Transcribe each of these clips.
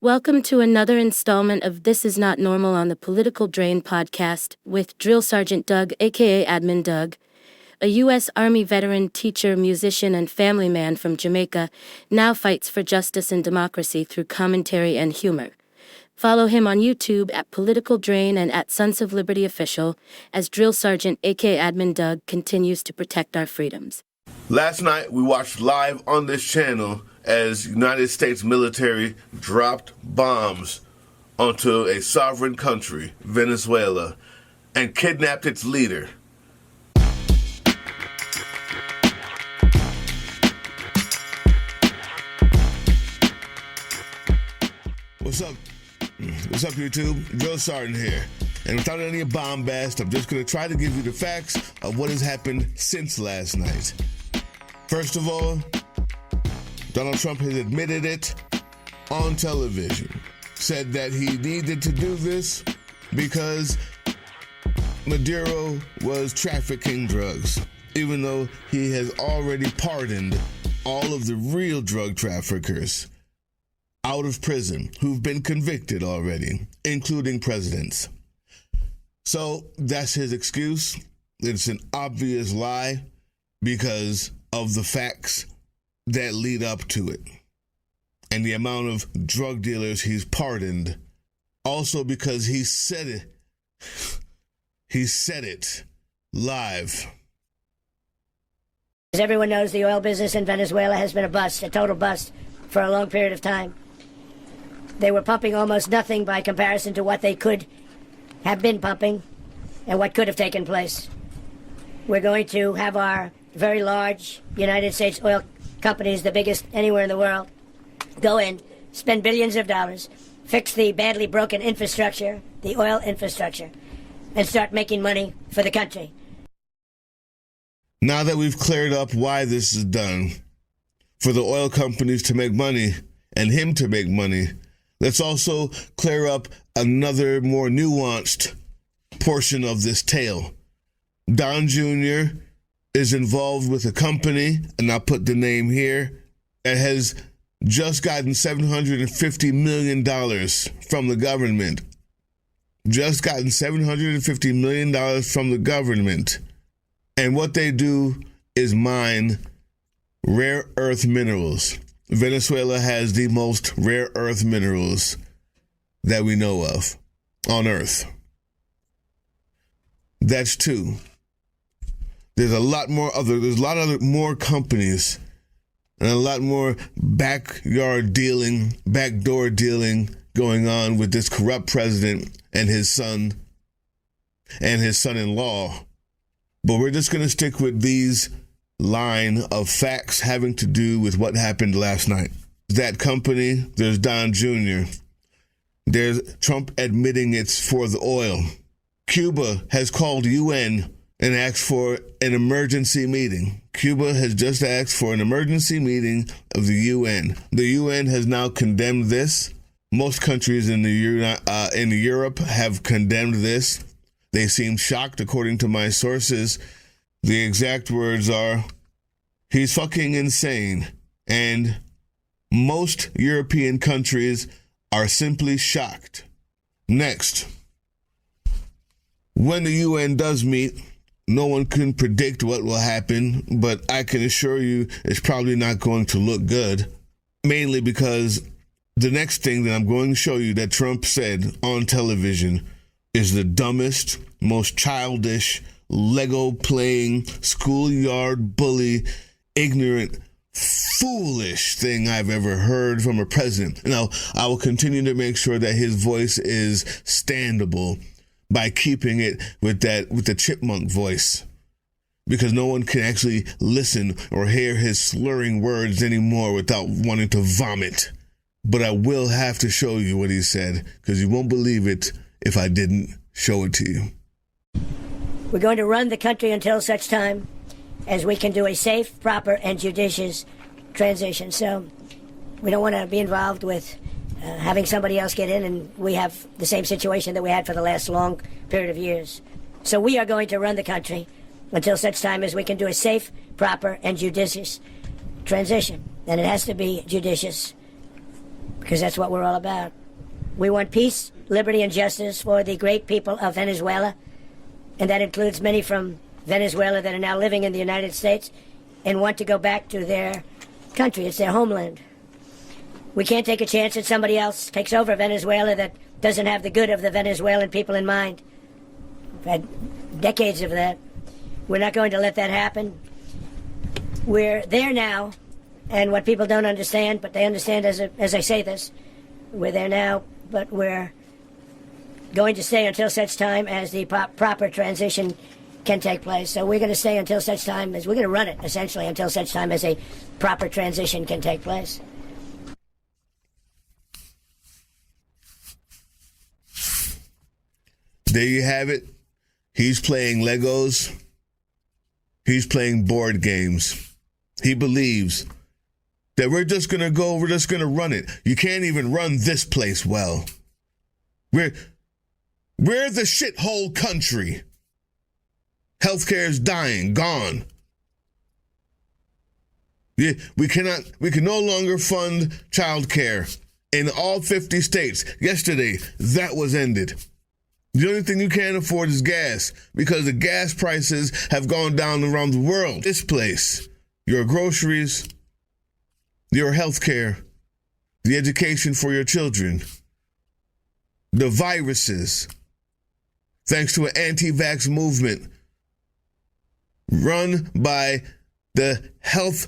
Welcome to another installment of This Is Not Normal on the Political Drain podcast with Drill Sergeant Doug, aka Admin Doug, a U.S. Army veteran, teacher, musician, and family man from Jamaica, now fights for justice and democracy through commentary and humor. Follow him on YouTube at Political Drain and at Sons of Liberty Official as Drill Sergeant, aka Admin Doug, continues to protect our freedoms. Last night, we watched live on this channel as United States military dropped bombs onto a sovereign country, Venezuela, and kidnapped its leader. What's up? What's up, YouTube? Drill Sergeant here. And without any bombast, I'm just going to try to give you the facts of what has happened since last night. First of all, Donald Trump has admitted it on television, said that he needed to do this because Maduro was trafficking drugs, even though he has already pardoned all of the real drug traffickers out of prison who've been convicted already, including presidents. So that's his excuse. It's an obvious lie because of the facts that lead up to it and the amount of drug dealers he's pardoned. Also because he said it live. As everyone knows, the oil business in Venezuela has been a bust, a total bust, for a long period of time. They were pumping almost nothing by comparison to what they could have been pumping and what could have taken place. We're going to have our very large United States oil companies, the biggest anywhere in the world, go in, spend billions of dollars, fix the badly broken infrastructure, the oil infrastructure, and start making money for the country. Now that we've cleared up why this is done, for the oil companies to make money and him to make money, let's also clear up another more nuanced portion of this tale. Don Jr. is involved with a company, and I'll put the name here, that has just gotten $750 million from the government. Just gotten $750 million from the government. And what they do is mine rare earth minerals. Venezuela has the most rare earth minerals that we know of on Earth. That's two. There's a lot more companies and a lot more backyard dealing, backdoor dealing going on with this corrupt president and his son and his son-in-law. But we're just going to stick with these line of facts having to do with what happened last night. That company, there's Don Jr., there's Trump admitting it's for the oil. Cuba has called UN and asked for an emergency meeting. Cuba has just asked for an emergency meeting of the UN. The UN has now condemned this. Most countries in Europe have condemned this. They seem shocked, according to my sources. The exact words are, he's fucking insane. And most European countries are simply shocked. Next, when the UN does meet, no one can predict what will happen, but I can assure you it's probably not going to look good, mainly because the next thing that I'm going to show you that Trump said on television is the dumbest, most childish, Lego-playing, schoolyard bully, ignorant, foolish thing I've ever heard from a president. Now, I will continue to make sure that his voice is standable by keeping it with the chipmunk voice, because no one can actually listen or hear his slurring words anymore without wanting to vomit. But I will have to show you what he said, because you won't believe it if I didn't show it to you. We're going to run the country until such time as we can do a safe, proper, and judicious transition. So we don't want to be involved with having somebody else get in, and we have the same situation that we had for the last long period of years. So we are going to run the country until such time as we can do a safe, proper, and judicious transition. And it has to be judicious because that's what we're all about. We want peace, liberty, and justice for the great people of Venezuela, and that includes many from Venezuela that are now living in the United States and want to go back to their country. It's their homeland. We can't take a chance that somebody else takes over Venezuela that doesn't have the good of the Venezuelan people in mind. We've had decades of that. We're not going to let that happen. We're there now, and what people don't understand, but they understand as I say this, we're there now, but we're going to stay until such time as the proper transition can take place. So we're going to stay until such time as, we're going to run it, essentially, until such time as a proper transition can take place. There you have it. He's playing Legos. He's playing board games. He believes that we're just going to run it. You can't even run this place well. We're the shithole country. Healthcare is dying, gone. Yeah, we can no longer fund childcare in all 50 states. Yesterday, that was ended. The only thing you can't afford is gas, because the gas prices have gone down around the world. This place, your groceries, your health care, the education for your children, the viruses, thanks to an anti-vax movement run by the Health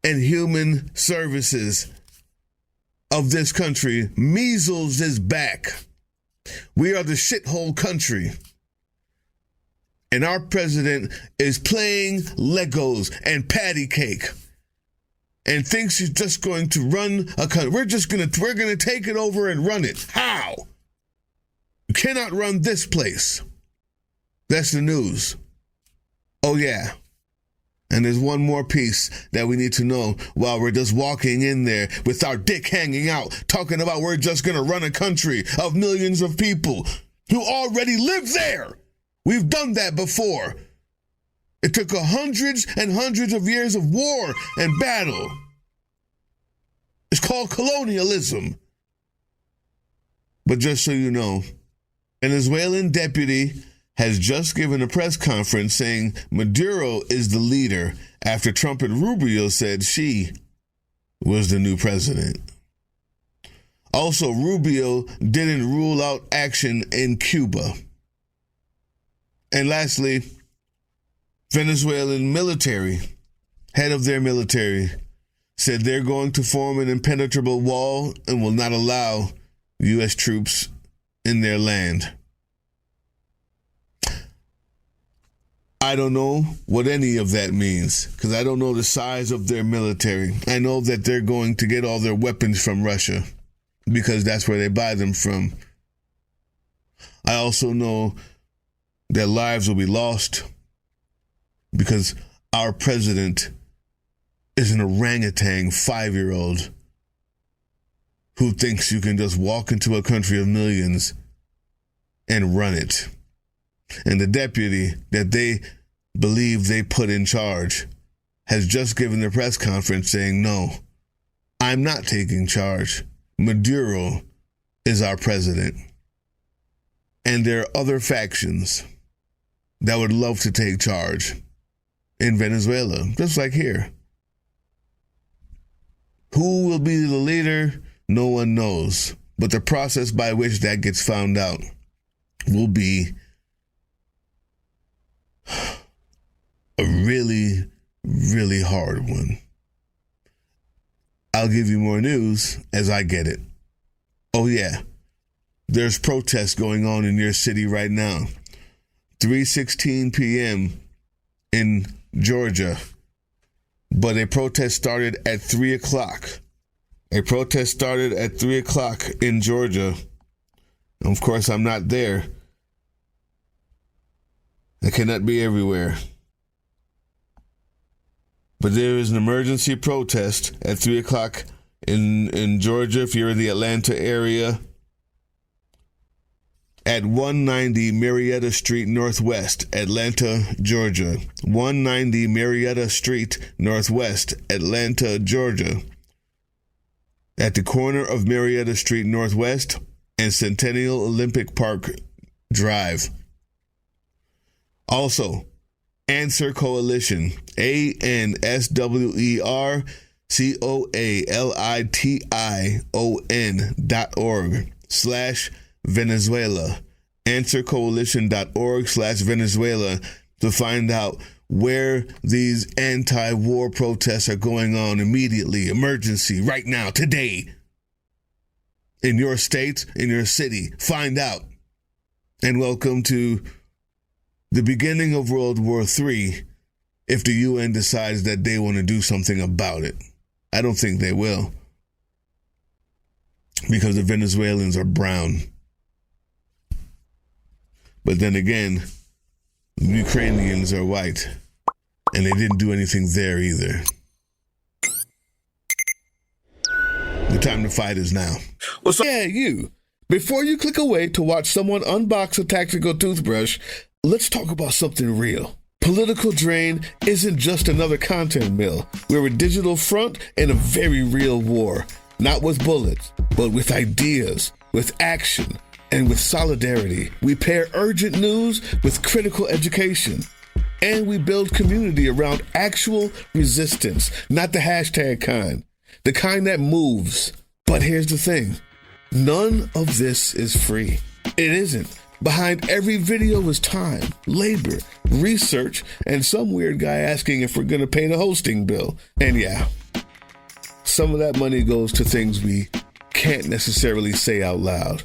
and Human Services of this country. Measles is back. We are the shithole country. And our president is playing Legos and patty cake and thinks he's just going to run a country. We're going to take it over and run it. How? You cannot run this place. That's the news. Oh, yeah. And there's one more piece that we need to know while we're just walking in there with our dick hanging out, talking about we're just going to run a country of millions of people who already live there. We've done that before. It took hundreds and hundreds of years of war and battle. It's called colonialism. But just so you know, Venezuelan deputy has just given a press conference saying Maduro is the leader after Trump and Rubio said she was the new president. Also, Rubio didn't rule out action in Cuba. And lastly, Venezuelan military, head of their military, said they're going to form an impenetrable wall and will not allow U.S. troops in their land. I don't know what any of that means, because I don't know the size of their military. I know that they're going to get all their weapons from Russia, because that's where they buy them from. I also know that lives will be lost, because our president is an orangutan 5-year-old who thinks you can just walk into a country of millions and run it. And the deputy that they believe they put in charge has just given a press conference saying, no, I'm not taking charge. Maduro is our president. And there are other factions that would love to take charge in Venezuela, just like here. Who will be the leader? No one knows. But the process by which that gets found out will be a really, really hard one. I'll give you more news as I get it. Oh, yeah. There's protests going on in your city right now. 3:16 p.m. in Georgia. But a protest started at 3 o'clock. A protest started at 3 o'clock in Georgia. Of course, I'm not there. I cannot be everywhere. But there is an emergency protest at 3 o'clock in Georgia, if you're in the Atlanta area, at 190 Marietta Street Northwest, Atlanta, Georgia. 190 Marietta Street Northwest, Atlanta, Georgia. at the corner of Marietta Street Northwest and Centennial Olympic Park Drive. Also, Answer Coalition, AnswerCoalition.org/Venezuela. AnswerCoalition.org/Venezuela to find out where these anti-war protests are going on immediately, emergency, right now, today. In your state, in your city, find out. And welcome to the beginning of World War III if the UN decides that they want to do something about it. I don't think they will, because the Venezuelans are brown. But then again, the Ukrainians are white, and they didn't do anything there either. The time to fight is now. What's up? Yeah, you. Before you click away to watch someone unbox a tactical toothbrush, let's talk about something real. Political Drain isn't just another content mill. We're a digital front in a very real war. Not with bullets, but with ideas, with action, and with solidarity. We pair urgent news with critical education. And we build community around actual resistance, not the hashtag kind. The kind that moves. But here's the thing. None of this is free. It isn't. Behind every video is time, labor, research, and some weird guy asking if we're going to pay the hosting bill. And yeah, some of that money goes to things we can't necessarily say out loud.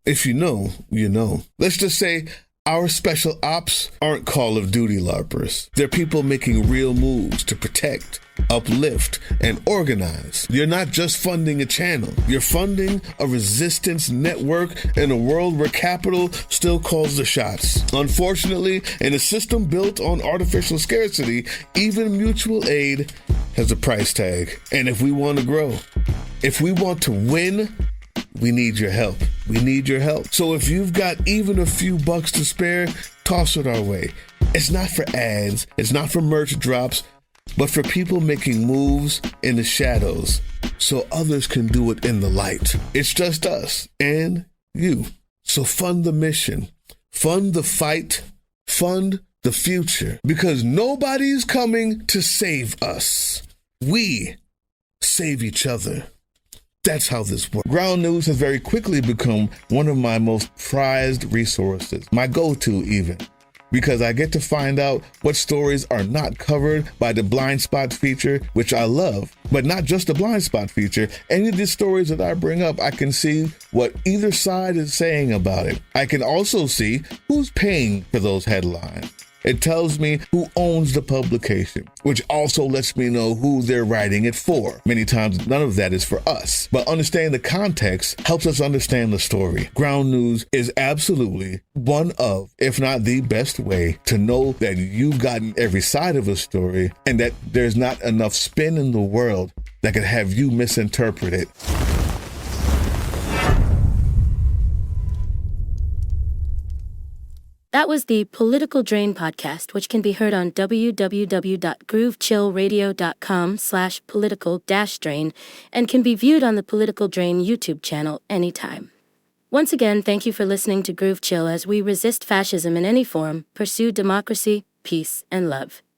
If you know, you know. Let's just say our special ops aren't Call of Duty LARPers. They're people making real moves to protect, uplift, and organize. You're not just funding a channel. You're funding a resistance network in a world where capital still calls the shots. Unfortunately, in a system built on artificial scarcity, even mutual aid has a price tag. And if we want to grow, if we want to win, we need your help. We need your help. So if you've got even a few bucks to spare, toss it our way. It's not for ads. It's not for merch drops, but for people making moves in the shadows so others can do it in the light. It's just us and you. So fund the mission, fund the fight, fund the future, because nobody's coming to save us. We save each other. That's how this works. Ground News has very quickly become one of my most prized resources, my go-to even, because I get to find out what stories are not covered by the blind spot feature, which I love, but not just the blind spot feature. Any of these stories that I bring up, I can see what either side is saying about it. I can also see who's paying for those headlines. It tells me who owns the publication, which also lets me know who they're writing it for. Many times, none of that is for us. But understanding the context helps us understand the story. Ground News is absolutely one of, if not the best way to know that you've gotten every side of a story and that there's not enough spin in the world that could have you misinterpret it. That was the Political Drain podcast, which can be heard on www.groovechillradio.com/political-drain and can be viewed on the Political Drain YouTube channel anytime. Once again, thank you for listening to Groove Chill as we resist fascism in any form, pursue democracy, peace, and love.